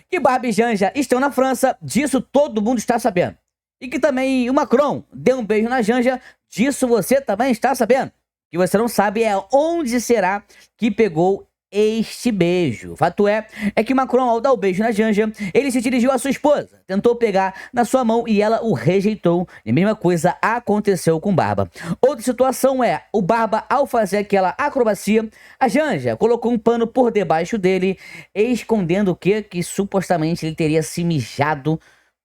Que Barba e Janja estão na França, disso todo mundo está sabendo. E que também o Macron deu um beijo na Janja, disso você também está sabendo. O que você não sabe é onde será que pegou este beijo. Fato é que Macron, ao dar o beijo na Janja, ele se dirigiu à sua esposa, tentou pegar na sua mão e ela o rejeitou. E a mesma coisa aconteceu com Barba. Outra situação é, o Barba, ao fazer aquela acrobacia, a Janja colocou um pano por debaixo dele, escondendo o quê? Que supostamente ele teria se mijado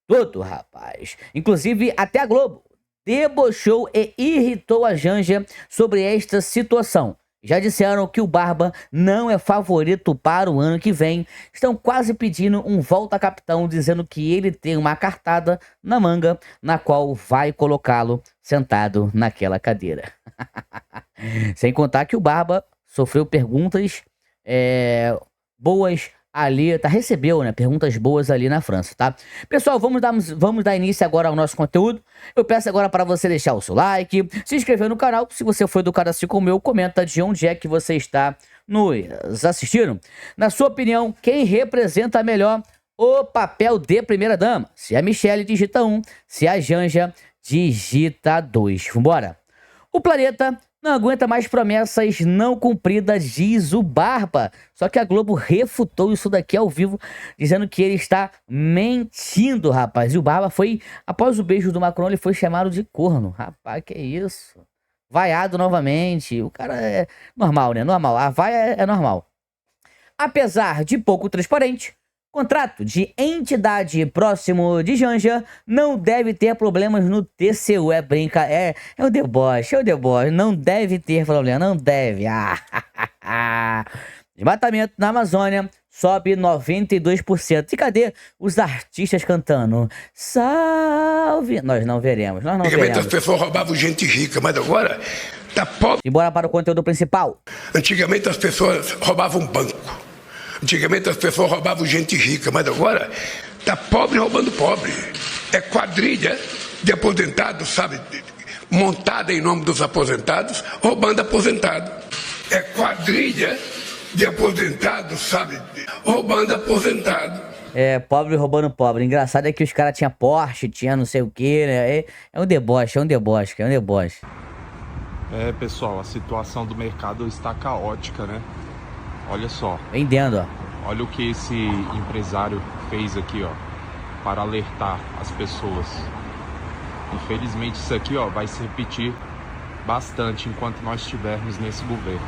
todo, rapaz. Inclusive, até a Globo debochou e irritou a Janja sobre esta situação. Já disseram que o Barba não é favorito para o ano que vem. Estão quase pedindo um volta-capitão, dizendo que ele tem uma cartada na manga, na qual vai colocá-lo sentado naquela cadeira. Sem contar que o Barba sofreu perguntas boas ali, recebeu, né, perguntas boas ali na França, tá? Pessoal, vamos dar início agora ao nosso conteúdo. Eu peço agora para você deixar o seu like, se inscrever no canal, se você for educado assim como eu, comenta de onde é que você está nos assistindo. Na sua opinião, quem representa melhor o papel de primeira-dama? Se a Michelle, digita 1, se a Janja, digita 2. Vambora! O planeta não aguenta mais promessas não cumpridas, diz o Barba. Só que a Globo refutou isso daqui ao vivo, dizendo que ele está mentindo, rapaz. E o Barba foi, após o beijo do Macron, ele foi chamado de corno. Rapaz, que isso? Vaiado novamente. O cara é normal, né? Normal. A vaia é normal. Apesar de pouco transparente, contrato de entidade próximo de Janja não deve ter problemas no TCU. É o deboche, não deve ter problema, não deve. Desmatamento na Amazônia sobe 92%. E cadê os artistas cantando? Salve! Nós não veremos. Antigamente as pessoas roubavam gente rica, mas agora tá pobre. E bora para o conteúdo principal. Antigamente as pessoas roubavam banco. Antigamente as pessoas roubavam gente rica, mas agora tá pobre roubando pobre. É quadrilha de aposentados, sabe? Montada em nome dos aposentados, roubando aposentado. É quadrilha de aposentados, sabe? Roubando aposentado. É, pobre roubando pobre. Engraçado é que os caras tinham Porsche, tinha não sei o que, né? É um deboche. É, pessoal, a situação do mercado está caótica, né? Olha só. Vendendo, ó. Olha o que esse empresário fez aqui, ó, para alertar as pessoas. Infelizmente isso aqui, ó, vai se repetir bastante enquanto nós estivermos nesse governo.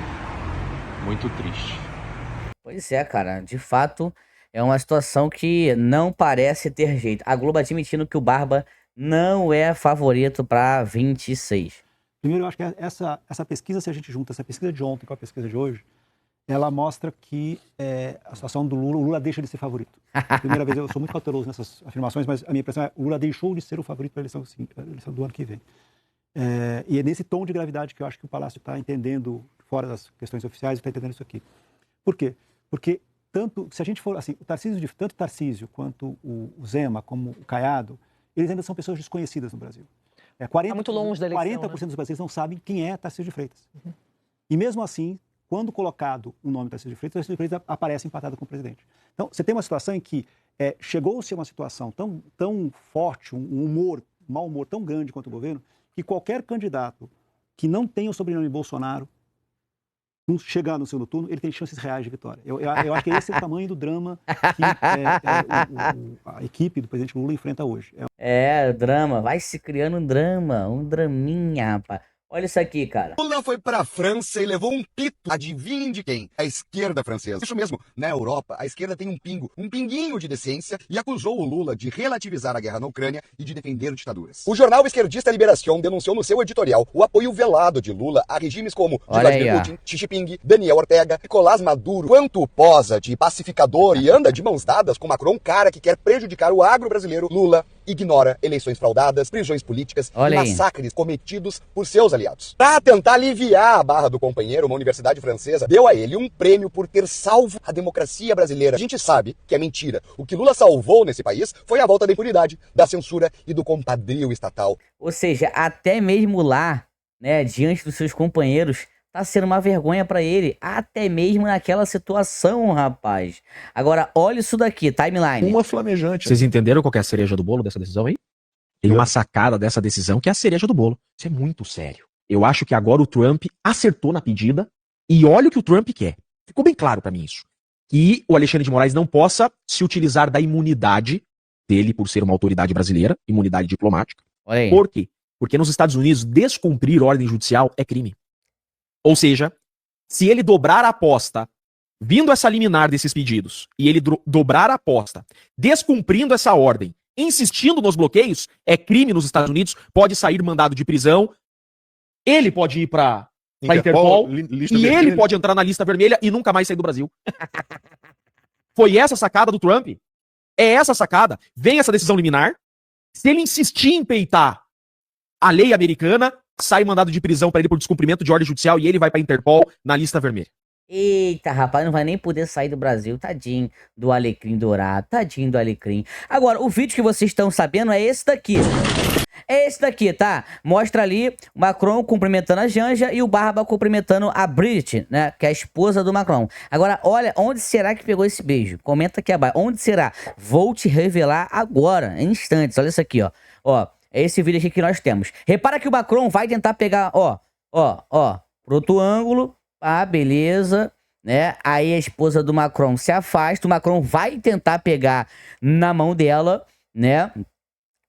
Muito triste. Pois é, cara. De fato, é uma situação que não parece ter jeito. A Globo admitindo que o Barba não é favorito para 26. Primeiro, eu acho que essa pesquisa, se a gente junta essa pesquisa de ontem com a pesquisa de hoje, ela mostra que a situação do Lula, o Lula deixa de ser favorito. Primeira vez, eu sou muito cauteloso nessas afirmações, mas a minha impressão é que o Lula deixou de ser o favorito para a eleição do ano que vem. E é nesse tom de gravidade que eu acho que o Palácio está entendendo, fora das questões oficiais, está entendendo isso aqui. Por quê? Porque se a gente for assim, tanto o Tarcísio quanto o Zema, como o Caiado, eles ainda são pessoas desconhecidas no Brasil. 40% muito longe da eleição, 40% dos brasileiros não sabem quem é Tarcísio de Freitas. Uhum. E mesmo assim, quando colocado o nome Tarcísio de Freitas aparece empatado com o presidente. Então, você tem uma situação em que chegou-se a uma situação tão forte, um mau humor tão grande quanto o governo, que qualquer candidato que não tenha o sobrenome Bolsonaro, chegar no segundo turno, ele tem chances reais de vitória. Eu acho que esse é o tamanho do drama que a equipe do presidente Lula enfrenta hoje. Drama. Vai se criando um drama, um draminha, rapaz. Olha isso aqui, cara. Lula foi pra França e levou um pito. Adivinhem de quem? A esquerda francesa. Isso mesmo, na Europa, a esquerda tem um pinguinho de decência e acusou o Lula de relativizar a guerra na Ucrânia e de defender ditaduras. O jornal esquerdista Liberación denunciou no seu editorial o apoio velado de Lula a regimes como Vladimir Putin, Xi Jinping, Daniel Ortega, Nicolás Maduro. Quanto posa de pacificador e anda de mãos dadas com Macron, cara que quer prejudicar o agro brasileiro, Lula ignora eleições fraudadas, prisões políticas e massacres cometidos por seus aliados. Para tentar aliviar a barra do companheiro, uma universidade francesa deu a ele um prêmio por ter salvo a democracia brasileira. A gente sabe que é mentira. O que Lula salvou nesse país foi a volta da impunidade, da censura e do compadrio estatal. Ou seja, até mesmo lá, né, diante dos seus companheiros, tá sendo uma vergonha pra ele, até mesmo naquela situação, rapaz. Agora, olha isso daqui, timeline. Uma flamejante. Vocês entenderam qual que é a cereja do bolo dessa decisão aí? Tem uma sacada dessa decisão que é a cereja do bolo. Isso é muito sério. Eu acho que agora o Trump acertou na pedida e olha o que o Trump quer. Ficou bem claro pra mim isso. Que o Alexandre de Moraes não possa se utilizar da imunidade dele por ser uma autoridade brasileira, imunidade diplomática. Olha aí. Por quê? Porque nos Estados Unidos, descumprir ordem judicial é crime. Ou seja, se ele dobrar a aposta, vindo essa liminar desses pedidos, e ele dobrar a aposta, descumprindo essa ordem, insistindo nos bloqueios, é crime nos Estados Unidos, pode sair mandado de prisão, ele pode ir pra Interpol, e ele pode entrar na lista vermelha e nunca mais sair do Brasil. Foi essa a sacada do Trump? É essa a sacada? Vem essa decisão liminar, se ele insistir em peitar a lei americana, sai mandado de prisão pra ele por descumprimento de ordem judicial e ele vai pra Interpol na lista vermelha. Eita, rapaz, não vai nem poder sair do Brasil. Tadinho do alecrim dourado, tadinho do alecrim. Agora, o vídeo que vocês estão sabendo é esse daqui. É esse daqui, tá? Mostra ali o Macron cumprimentando a Janja e o Barba cumprimentando a Brigitte, né? Que é a esposa do Macron. Agora, olha, onde será que pegou esse beijo? Comenta aqui abaixo. Onde será? Vou te revelar agora, em instantes. Olha isso aqui, ó. Ó, é esse vídeo aqui que nós temos. Repara que o Macron vai tentar pegar, ó, pro outro ângulo. Ah, beleza, né? Aí a esposa do Macron se afasta, o Macron vai tentar pegar na mão dela, né?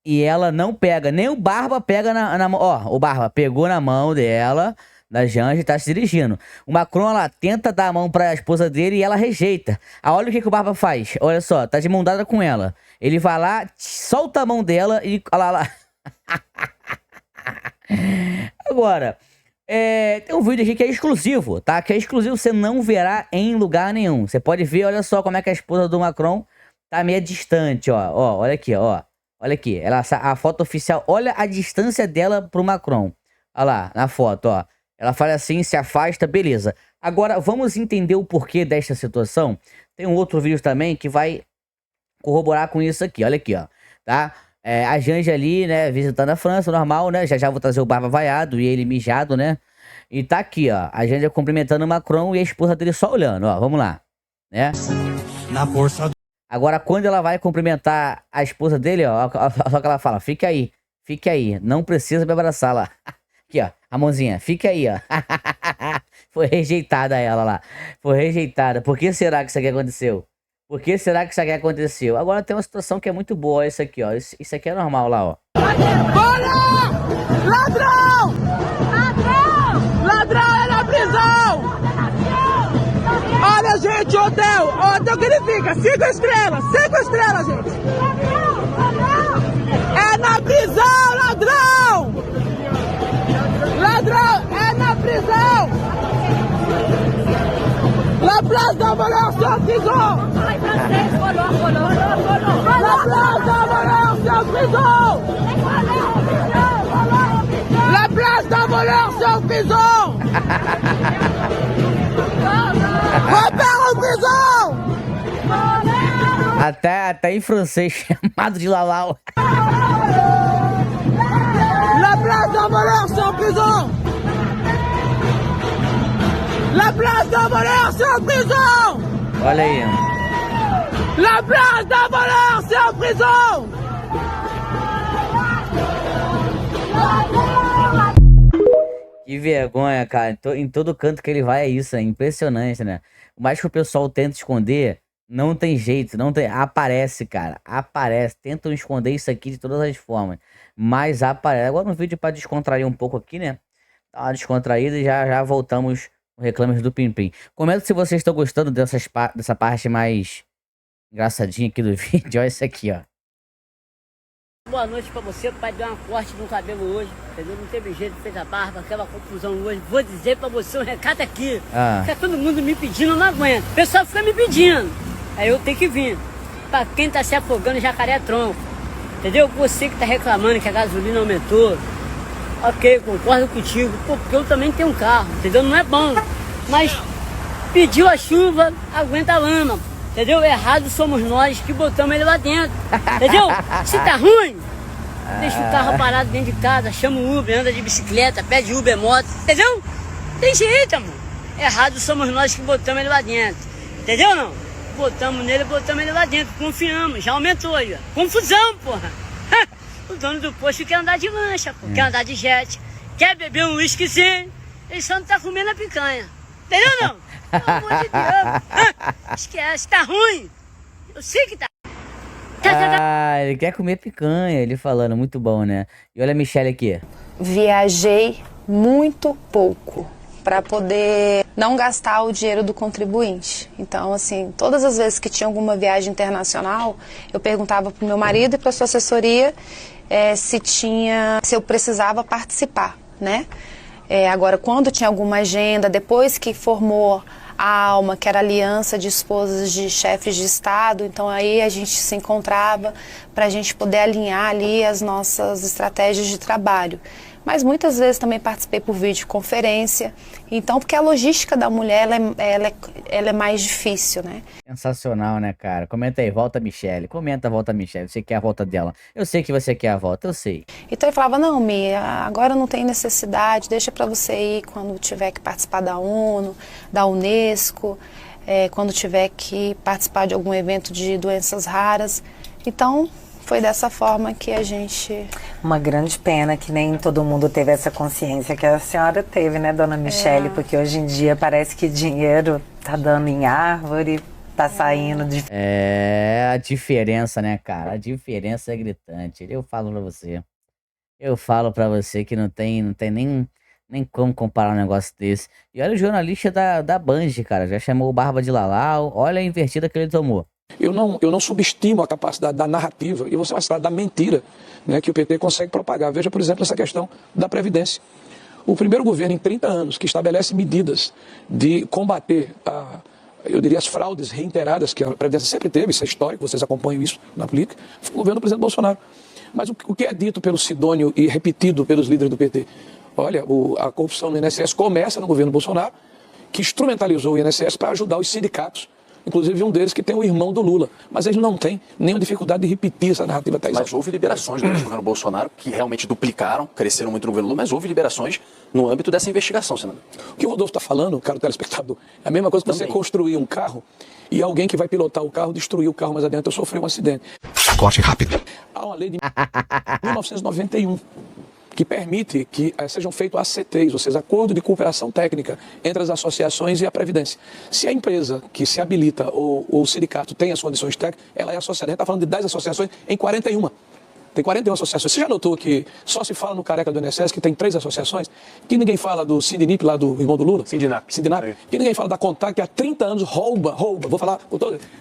E ela não pega, nem o Barba pega na mão. Ó, o Barba pegou na mão dela, da Janja, e tá se dirigindo. O Macron, ela tenta dar a mão pra esposa dele e ela rejeita. Ah, olha o que o Barba faz. Olha só, tá de mão dada com ela. Ele vai lá, solta a mão dela e... Olha lá. Agora... tem um vídeo aqui que é exclusivo, tá? Que é exclusivo, você não verá em lugar nenhum. Você pode ver, olha só como é que a esposa do Macron tá meio distante, ó. Ó, olha aqui, ó. Olha aqui, a foto oficial, olha a distância dela pro Macron. Olha lá, na foto, ó. Ela faz assim, se afasta, beleza. Agora, vamos entender o porquê desta situação. Tem um outro vídeo também que vai corroborar com isso aqui, olha aqui, ó. Tá? A Janja ali, né, visitando a França, normal, né? Já vou trazer o Barba vaiado e ele mijado, né? E tá aqui, ó, a Janja cumprimentando o Macron e a esposa dele só olhando, ó, vamos lá, né? Na força. Agora, quando ela vai cumprimentar a esposa dele, ó, só que ela fala, fique aí, não precisa me abraçar lá. Aqui, ó, a mãozinha, fique aí, ó. Foi rejeitada ela lá, foi rejeitada. Por que será que isso aqui aconteceu? Por que será que isso aqui aconteceu? Agora tem uma situação que é muito boa, isso aqui, ó. Isso aqui é normal lá, ó. Bora! Ladrão! Ladrão! Ladrão é na prisão! Olha, gente, hotel que ele fica, 5 estrelas, gente! É na prisão, ladrão! Ladrão, é na prisão! La place da Valeur sur prison! La place da Valeur sur prison! La place da Valeur sur prison! Repère prison! Até em francês, chamado de Lalau. La place da Valeur sur prison! La place da Valeur sur prison! Olha aí. La place da Valeur sur prison! Que vergonha, cara. Em todo canto que ele vai é isso, é impressionante, né? Por mais que o pessoal tente esconder, não tem jeito, não tem... Aparece, cara, aparece. Tentam esconder isso aqui de todas as formas, mas aparece. Agora um vídeo pra descontrair um pouco aqui, né? Dá uma descontraída e já voltamos com Reclames do Pim Pim. Comenta se vocês estão gostando dessa parte mais engraçadinha aqui do vídeo. Olha isso aqui, ó. Boa noite pra você, pai, deu uma corte no cabelo hoje, entendeu? Não teve jeito, fez a barba, aquela confusão hoje. Vou dizer pra você um recado aqui. Fica todo mundo me pedindo, eu não aguento. O pessoal fica me pedindo, aí eu tenho que vir. Pra quem tá se afogando, jacaré é tronco, entendeu? Você que tá reclamando que a gasolina aumentou, ok, concordo contigo, porque eu também tenho um carro, entendeu? Não é bom, mas pediu a chuva, aguenta a lama. Entendeu? Errado somos nós que botamos ele lá dentro. Entendeu? Se tá ruim, deixa o carro parado dentro de casa, chama o Uber, anda de bicicleta, pede Uber moto. Entendeu? Tem jeito, amor. Errado somos nós que botamos ele lá dentro. Entendeu não? Botamos nele, botamos ele lá dentro. Confiamos, já aumentou aí, ó. Confusão, porra. O dono do posto quer andar de lancha, pô. Quer andar de jet. Quer beber um whiskyzinho. Ele só não tá comendo a picanha. Entendeu não? Pelo amor de Deus. Esquece, tá ruim. Eu sei que tá. Ah, ele quer comer picanha, ele falando, muito bom, né? E olha a Michelle aqui. Viajei muito pouco para poder não gastar o dinheiro do contribuinte. Então, assim, todas as vezes que tinha alguma viagem internacional, eu perguntava para o meu marido e para sua assessoria se eu precisava participar, né? Agora, quando tinha alguma agenda, depois que formou a ALMA, que era a Aliança de Esposas de Chefes de Estado, então aí a gente se encontrava para a gente poder alinhar ali as nossas estratégias de trabalho. Mas muitas vezes também participei por videoconferência, então porque a logística da mulher ela é mais difícil, né? Sensacional, né, cara? Comenta aí, volta a Michelle. Comenta, volta a Michelle. Você quer a volta dela. Eu sei que você quer a volta, eu sei. Então ele falava, não, Mia, agora não tem necessidade, deixa para você ir quando tiver que participar da ONU, da Unesco, quando tiver que participar de algum evento de doenças raras. Então, foi dessa forma que a gente... Uma grande pena que nem todo mundo teve essa consciência que a senhora teve, né, dona Michelle? Porque hoje em dia parece que dinheiro tá dando em árvore, tá saindo de... A diferença, né, cara? A diferença é gritante. Eu falo pra você. Eu falo pra você que não tem nem como comparar um negócio desse. E olha o jornalista da Band, cara. Já chamou o Barba de Lalau. Olha a invertida que ele tomou. Eu não subestimo a capacidade da narrativa e você vai da mentira, né, que o PT consegue propagar. Veja, por exemplo, essa questão da Previdência. O primeiro governo em 30 anos que estabelece medidas de combater, eu diria, as fraudes reiteradas que a Previdência sempre teve, isso é histórico, vocês acompanham isso na política, foi o governo do presidente Bolsonaro. Mas o que é dito pelo Sidônio e repetido pelos líderes do PT? Olha, a corrupção no INSS começa no governo Bolsonaro, que instrumentalizou o INSS para ajudar os sindicatos, inclusive um deles que tem o irmão do Lula. Mas eles não têm nenhuma dificuldade de repetir essa narrativa. Mas houve liberações durante o governo Bolsonaro que realmente duplicaram, cresceram muito no governo Lula, mas houve liberações no âmbito dessa investigação, senador. O que o Rodolfo está falando, caro telespectador, é a mesma coisa que você construir um carro e alguém que vai pilotar o carro destruir o carro mais adiante. Eu sofri um acidente. Corte rápido. Há uma lei de 1991 que permite que sejam feitos ACTs, ou seja, acordo de cooperação técnica entre as associações e a Previdência. Se a empresa que se habilita ou o sindicato tem as condições técnicas, ela é associada. A gente está falando de 10 associações em 41. Tem 41 associações. Você já notou que só se fala no careca do INSS, que tem 3 associações, que ninguém fala do Sindinip, lá do irmão do Lula? Sindinap. Que ninguém fala da CONTAG, que há 30 anos rouba, vou falar,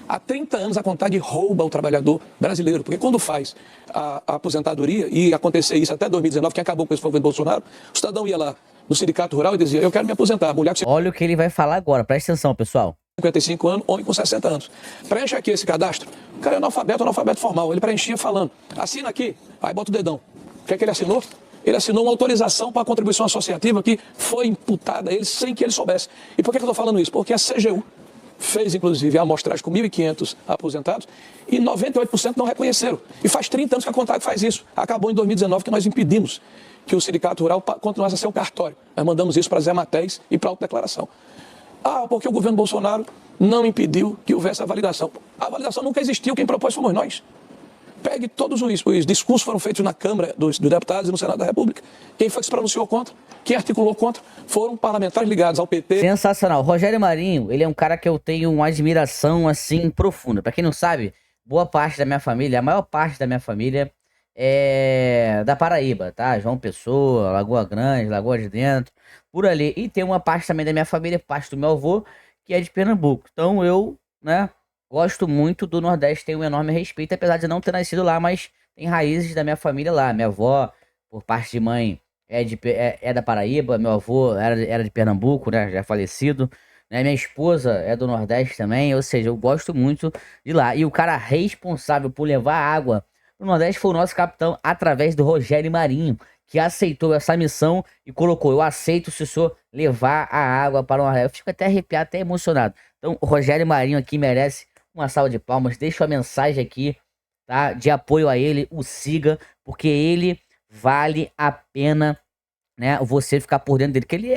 há 30 anos a CONTAG rouba o trabalhador brasileiro, porque quando faz a aposentadoria, e acontecer isso até 2019, que acabou com esse governo Bolsonaro, o cidadão ia lá no sindicato rural e dizia, eu quero me aposentar. A mulher que... Olha o que ele vai falar agora, presta atenção, pessoal. 55 anos, homem com 60 anos. Preenche aqui esse cadastro. O cara é analfabeto formal. Ele preenchia falando, assina aqui, aí bota o dedão. O que é que ele assinou? Ele assinou uma autorização para a contribuição associativa que foi imputada a ele sem que ele soubesse. E por que eu estou falando isso? Porque a CGU fez, inclusive, a amostragem com 1.500 aposentados e 98% não reconheceram. E faz 30 anos que a CONTAG faz isso. Acabou em 2019 que nós impedimos que o Sindicato Rural continuasse a ser um cartório. Nós mandamos isso para Zé Matéis e para a autodeclaração. Porque o governo Bolsonaro não impediu que houvesse a validação. A validação nunca existiu, quem propôs fomos nós. Pegue todos os discursos foram feitos na Câmara dos Deputados e no Senado da República. Quem foi que se pronunciou contra? Quem articulou contra? Foram parlamentares ligados ao PT. Sensacional. Rogério Marinho, ele é um cara que eu tenho uma admiração, assim, profunda. Pra quem não sabe, boa parte da minha família, a maior parte da minha família é da Paraíba, tá? João Pessoa, Lagoa Grande, Lagoa de Dentro, por ali. E tem uma parte também da minha família, parte do meu avô, que é de Pernambuco. Então eu, né, gosto muito do Nordeste, tenho um enorme respeito, apesar de não ter nascido lá, mas tem raízes da minha família lá. Minha avó, por parte de mãe, é da Paraíba, meu avô era de Pernambuco, né, já falecido. Né, minha esposa é do Nordeste também, ou seja, eu gosto muito de lá. E o cara responsável por levar água no Nordeste foi o nosso capitão, através do Rogério Marinho, que aceitou essa missão e colocou, eu aceito se o senhor levar a água para o Nordeste. Eu fico até arrepiado, até emocionado. Então, o Rogério Marinho aqui merece uma salva de palmas. Deixa a mensagem aqui, tá, de apoio a ele, o siga, porque ele vale a pena né, você ficar por dentro dele, que ele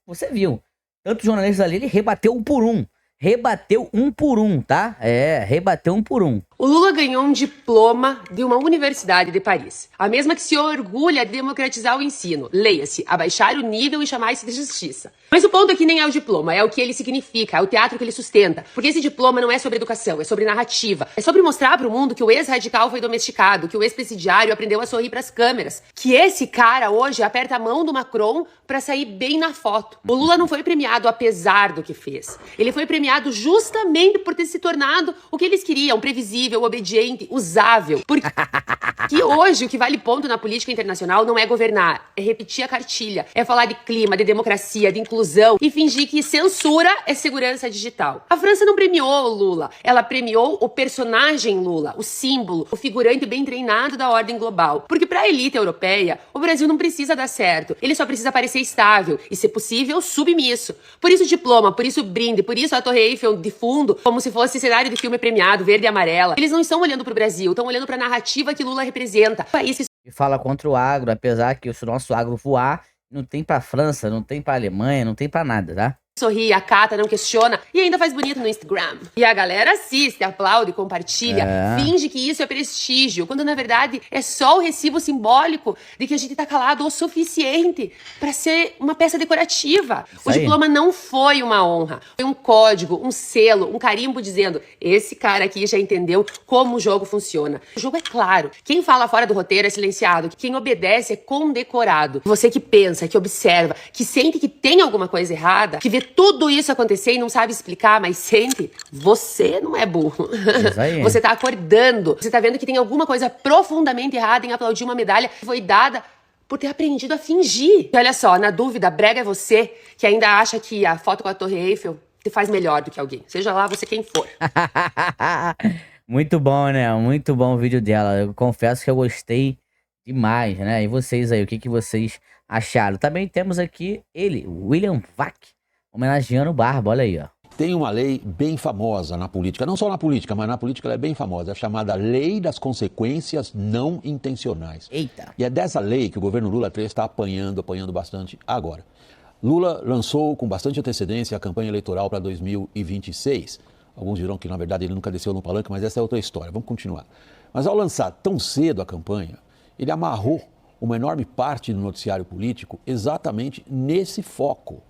você viu. Tantos jornalistas ali, ele rebateu um por um. Rebateu um por um, tá? Rebateu um por um. O Lula ganhou um diploma de uma universidade de Paris, a mesma que se orgulha de democratizar o ensino. Leia-se, abaixar o nível e chamar isso de justiça. Mas o ponto aqui nem é o diploma, é o que ele significa, é o teatro que ele sustenta. Porque esse diploma não é sobre educação, é sobre narrativa. É sobre mostrar pro mundo que o ex-radical foi domesticado, que o ex-presidiário aprendeu a sorrir pras câmeras. Que esse cara hoje aperta a mão do Macron pra sair bem na foto. O Lula não foi premiado apesar do que fez. Ele foi premiado justamente por ter se tornado o que eles queriam, previsível, obediente, usável. Porque hoje o que vale ponto na política internacional não é governar, é repetir a cartilha, é falar de clima, de democracia, de inclusão e fingir que censura é segurança digital. A França não premiou o Lula, ela premiou o personagem Lula, o símbolo, o figurante bem treinado da ordem global. Porque para a elite europeia, o Brasil não precisa dar certo, ele só precisa parecer estável e, se possível, submisso. Por isso diploma, por isso brinde, por isso a Torre Eiffel de fundo, como se fosse cenário de filme premiado, verde e amarela. Eles não estão olhando pro Brasil, estão olhando pra narrativa que Lula representa. País que... E fala contra o agro, apesar que se o nosso agro voar, não tem pra França, não tem pra Alemanha, não tem pra nada, tá? Sorri, acata, não questiona e ainda faz bonito no Instagram. E a galera assiste, aplaude, compartilha, finge que isso é prestígio, quando na verdade é só o recibo simbólico de que a gente tá calado o suficiente pra ser uma peça decorativa. O diploma não foi uma honra, foi um código, um selo, um carimbo dizendo: esse cara aqui já entendeu como o jogo funciona. O jogo é claro, quem fala fora do roteiro é silenciado, quem obedece é condecorado. Você que pensa, que observa, que sente que tem alguma coisa errada, que vê tudo isso acontecer e não sabe explicar, mas sente, você não é burro. Você tá acordando, você tá vendo que tem alguma coisa profundamente errada em aplaudir uma medalha que foi dada por ter aprendido a fingir. E olha só, na dúvida, brega é você que ainda acha que a foto com a Torre Eiffel te faz melhor do que alguém. Seja lá você quem for. Muito bom, né? Muito bom o vídeo dela. Eu confesso que eu gostei demais, né? E vocês aí, o que vocês acharam? Também temos aqui ele, William Vac, homenageando o Barba, olha aí, ó. Tem uma lei bem famosa na política, não só na política, mas na política ela é bem famosa, é chamada Lei das Consequências Não Intencionais. Eita! E é dessa lei que o governo Lula 3 está apanhando bastante agora. Lula lançou com bastante antecedência a campanha eleitoral para 2026. Alguns dirão que, na verdade, ele nunca desceu no palanque, mas essa é outra história. Vamos continuar. Mas ao lançar tão cedo a campanha, ele amarrou uma enorme parte do noticiário político exatamente nesse foco.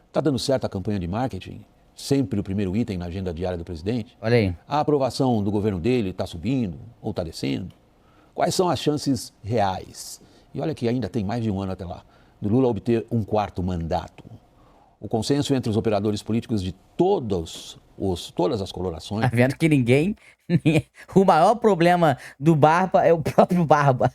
Está dando certo a campanha de marketing? Sempre o primeiro item na agenda diária do presidente? Olha aí. A aprovação do governo dele está subindo ou está descendo? Quais são as chances reais? E olha que ainda tem mais de um ano até lá, do Lula obter um 4º mandato. O consenso entre os operadores políticos de todas as colorações... Tá vendo que ninguém... O maior problema do Barba é o próprio Barba.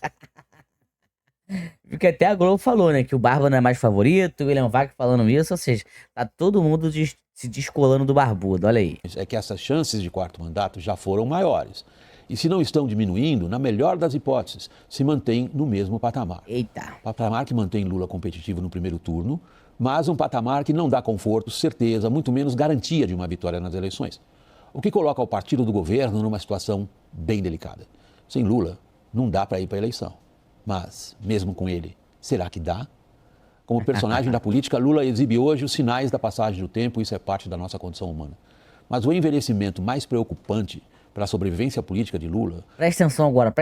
Porque até a Globo falou, né, que o Barba não é mais favorito, o William Vac falando isso, ou seja, tá todo mundo se descolando do barbudo, olha aí. É que essas chances de 4º mandato já foram maiores. E se não estão diminuindo, na melhor das hipóteses, se mantém no mesmo patamar. Eita! Patamar que mantém Lula competitivo no primeiro turno, mas um patamar que não dá conforto, certeza, muito menos garantia de uma vitória nas eleições. O que coloca o partido do governo numa situação bem delicada. Sem Lula, não dá para ir para a eleição. Mas, mesmo com ele, será que dá? Como personagem da política, Lula exibe hoje os sinais da passagem do tempo, isso é parte da nossa condição humana. Mas o envelhecimento mais preocupante para a sobrevivência política de Lula... Presta atenção agora.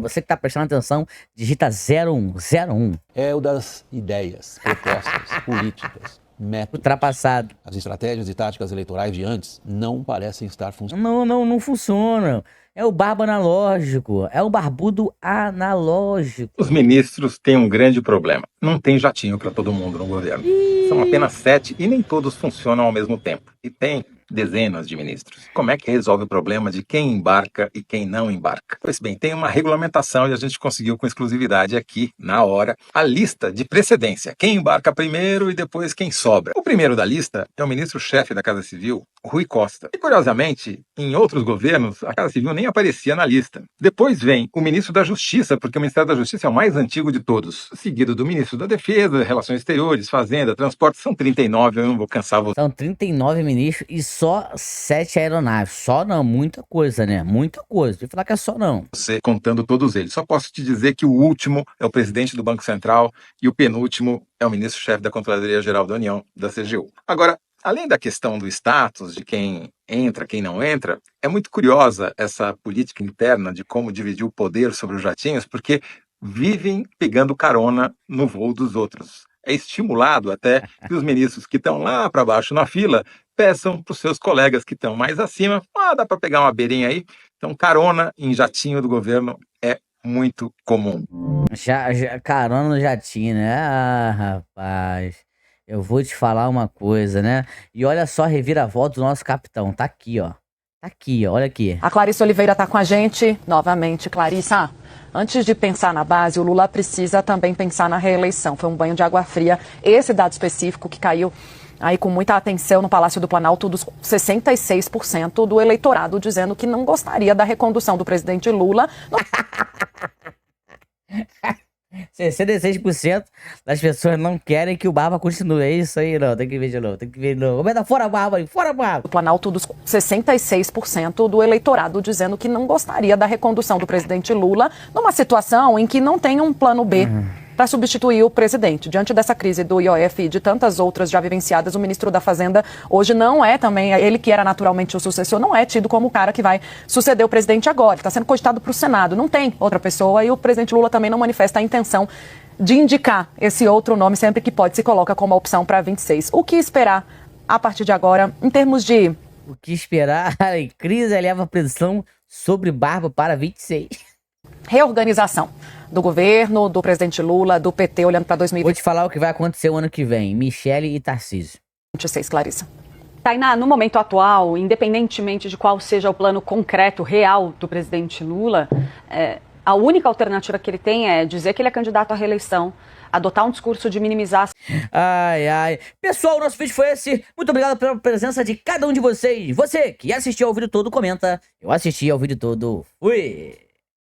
Você que está prestando atenção, digita 0101. É o das ideias, propostas, políticas, métodos. Ultrapassado. As estratégias e táticas eleitorais de antes não parecem estar funcionando. Não funcionam. É o barba analógico, é o barbudo analógico. Os ministros têm um grande problema. Não tem jatinho para todo mundo no governo. São apenas 7 e nem todos funcionam ao mesmo tempo. E tem dezenas de ministros. Como é que resolve o problema de quem embarca e quem não embarca? Pois bem, tem uma regulamentação e a gente conseguiu com exclusividade aqui, na hora, a lista de precedência. Quem embarca primeiro e depois quem sobra. O primeiro da lista é o ministro-chefe da Casa Civil, Rui Costa. E, curiosamente, em outros governos, a Casa Civil nem aparecia na lista. Depois vem o ministro da Justiça, porque o Ministério da Justiça é o mais antigo de todos, seguido do ministro da Defesa, Relações Exteriores, Fazenda, Transporte. São 39, eu não vou cansar você. São 39 ministros e só 7 aeronaves. Só não, muita coisa, né? Muita coisa. Deixa eu falar que é só não. Você contando todos eles. Só posso te dizer que o último é o presidente do Banco Central e o penúltimo é o ministro-chefe da Controladoria-Geral da União, da CGU. Agora, além da questão do status, de quem entra, quem não entra, é muito curiosa essa política interna de como dividir o poder sobre os jatinhos, porque vivem pegando carona no voo dos outros. É estimulado até que os ministros que estão lá para baixo na fila peçam para os seus colegas que estão mais acima, dá para pegar uma beirinha aí. Então, carona em jatinho do governo é muito comum. Carona no jatinho, né? Ah, rapaz, eu vou te falar uma coisa, né? E olha só a reviravolta do nosso capitão, tá aqui, ó. Tá aqui, ó, olha aqui. A Clarice Oliveira tá com a gente novamente. Clarissa, antes de pensar na base, o Lula precisa também pensar na reeleição. Foi um banho de água fria. Esse dado específico que caiu aí com muita atenção no Palácio do Planalto, dos 66% do eleitorado dizendo que não gostaria da recondução do presidente Lula. 66% das pessoas não querem que o Barba continue. É isso aí, não. Tem que ver de novo, tem que ver de novo. Comenta fora Barba aí, fora Barba. O Planalto, dos 66% do eleitorado dizendo que não gostaria da recondução do presidente Lula numa situação em que não tem um plano B para substituir o presidente. Diante dessa crise do IOF e de tantas outras já vivenciadas, o ministro da Fazenda hoje não é também, ele que era naturalmente o sucessor, não é tido como o cara que vai suceder o presidente agora. Está sendo cogitado para o Senado, não tem outra pessoa e o presidente Lula também não manifesta a intenção de indicar esse outro nome sempre que pode se coloca como opção para 26. O que esperar a partir de agora em termos de... O que esperar? A crise eleva a pressão sobre Barba para 26. Reorganização do governo, do presidente Lula, do PT, olhando para 2026. Vou te falar o que vai acontecer o ano que vem. Michele e Tarcísio. 26, Clarissa. Tainá, no momento atual, independentemente de qual seja o plano concreto, real do presidente Lula, a única alternativa que ele tem é dizer que ele é candidato à reeleição, adotar um discurso de minimizar... Ai, ai. Pessoal, o nosso vídeo foi esse. Muito obrigado pela presença de cada um de vocês. Você que assistiu ao vídeo todo, comenta. Eu assisti ao vídeo todo. Fui!